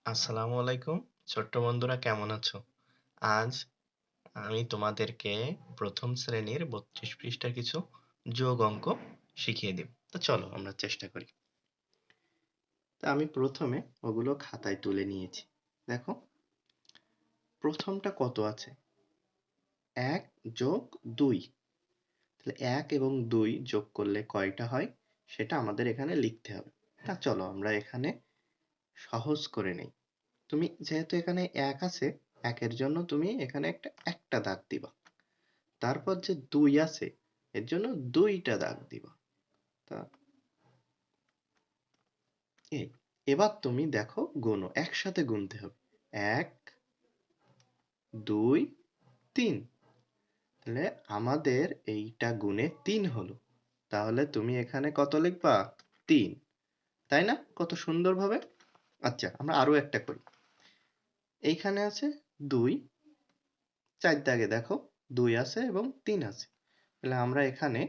আসসালামু আলাইকুম ছোট্ট বন্ধুরা, কেমন আছো? আজ আমি তোমাদেরকে প্রথম শ্রেণীর ৩২ পৃষ্ঠার কিছু যোগ অঙ্ক শিখিয়ে দেব। তো চলো আমরা চেষ্টা করি। তা আমি প্রথমে ওগুলো খাতায় তুলে নিয়েছি। দেখো প্রথমটা কত আছে? ১ যোগ ২। তাহলে ১ এবং ২ যোগ করলে কয়টা হয় সেটা আমাদের এখানে লিখতে হবে। তা চলো আমরা এখানে সহজ করে নেই। তুমি যেহেতু এখানে ১ আছে, ১ এর জন্য তুমি এখানে একটা দাগ দিবা। তারপর যে ২ আছে এর জন্য ২টা দাগ দিবা। তা এই এবার তুমি দেখো গোনো, একসাথে গুনতে হবে। ১ ২ ৩। তাহলে আমাদের এইটা গুনে ৩ হলো। তাহলে তুমি এখানে কত লিখবা? ৩। তাই না? কত সুন্দরভাবে। আচ্ছা, আমরা আরো একটা করি। এইখানে আছে ২, ৪ দাগে দেখো ২ আছে এবং ৩ আছে। তাহলে আমরা এখানে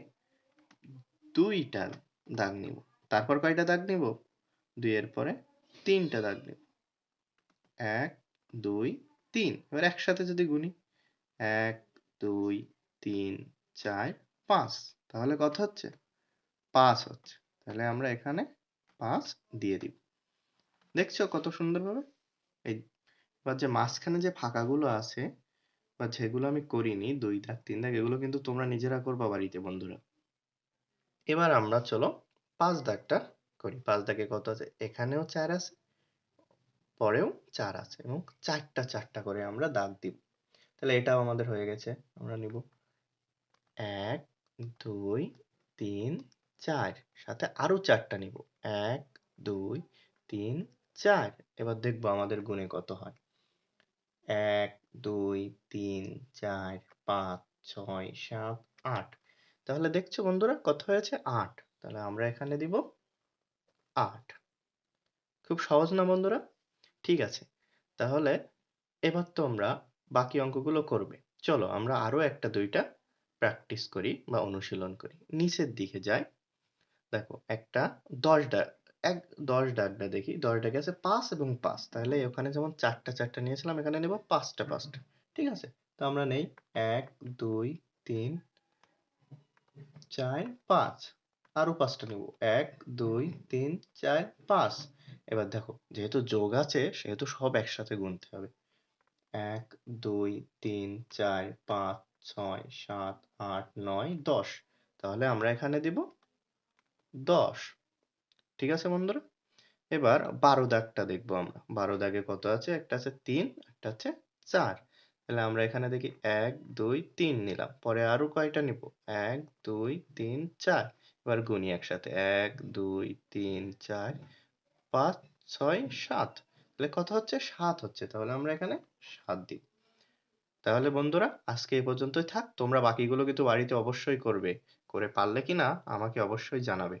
২টা দাগ নিব। তারপর কয়টা দাগ নিব? ২ এর পরে ৩টা দাগ নিব। ১ ২ ৩। এবার একসাথে যদি গুনি ১ ২ ৩ ৪ ৫, তাহলে কত হচ্ছে? ৫ হচ্ছে। তাহলে আমরা এখানে ৫ দিয়ে দিব। দেখছো কত সুন্দরভাবে? এই এবার যে মাঝখানে যে ফাঁকাগুলো আছে বা যেগুলো আমি করিনি ২ দাগ ৩ দাগ, এগুলো কিন্তু তোমরা নিজেরা করবা বাড়িতে বন্ধুরা। এবার আমরা চলো ৫ দাগটা করি। ৫ দাগে কত আছে? এখানেও ৪ আছে, পরেও ৪ আছে এবং ৪টা করে আমরা দাগ দিব। তাহলে এটাও আমাদের হয়ে গেছে। আমরা নিব ১ ২ ৩ ৪, সাথে আরো ৪টা নিব। ১ ২ ৩ ৪। এবার দেখবো আমাদের গুণে কত হয়। ১ ২ ৩ ৪ ৫ ৬ ৭ ৮। তাহলে দেখছো বন্ধুরা কত হয়েছে? ৮। তাহলে আমরা এখানে দিব ৮। খুব সহজ না বন্ধুরা? ঠিক আছে। তাহলে এবার তোমরা বাকি অঙ্কগুলো করবে। চলো আমরা আরো ১টা ২টা প্র্যাকটিস করি বা অনুশীলন করি। নিচের দিকে যাই। দেখো একটা ১০ দাগ, ১০ দাগটা দেখি। ১০ দাগে আছে ৫ এবং ৫। তাহলে ওখানে যেমন ৪টা নিয়েছিলাম, এখানে নেব ৫টা। ঠিক আছে? তো আমরা নেই ১ ২ ৩ ৪ ৫। আরো ৫টা নেব। ১ ২ ৩ ৪ ৫। এবার দেখো যেহেতু যোগ আছে সেহেতু সব একসাথে গুনতে হবে। ১ ২ ৩ ৪ ৫ ৬ ৭ ৮ ৯ ১০। তাহলে আমরা এখানে দিব ১০। ঠিক আছে বন্ধুরা? এবার ১২ দাগটা দেখবো আমরা। ১২ দাগে কত আছে? একটা আছে ৩, একটা আছে ৪। তাহলে আমরা এখানে দেখি ১ ২ ৩ নিলাম। পরে আরো কয়টা নিব? ১ ২ ৩ ৪। এবার গুনি একসাথে। ১ ২ ৩ ৪ ৫ ৬ ৭। তাহলে কত হচ্ছে? ৭ হচ্ছে। তাহলে আমরা এখানে ৭ দিব। তাহলে বন্ধুরা আজকে এই পর্যন্তই থাক। তোমরা বাকিগুলো কিন্তু বাড়িতে অবশ্যই করবে। করে পারলে কিনা আমাকে অবশ্যই জানাবে।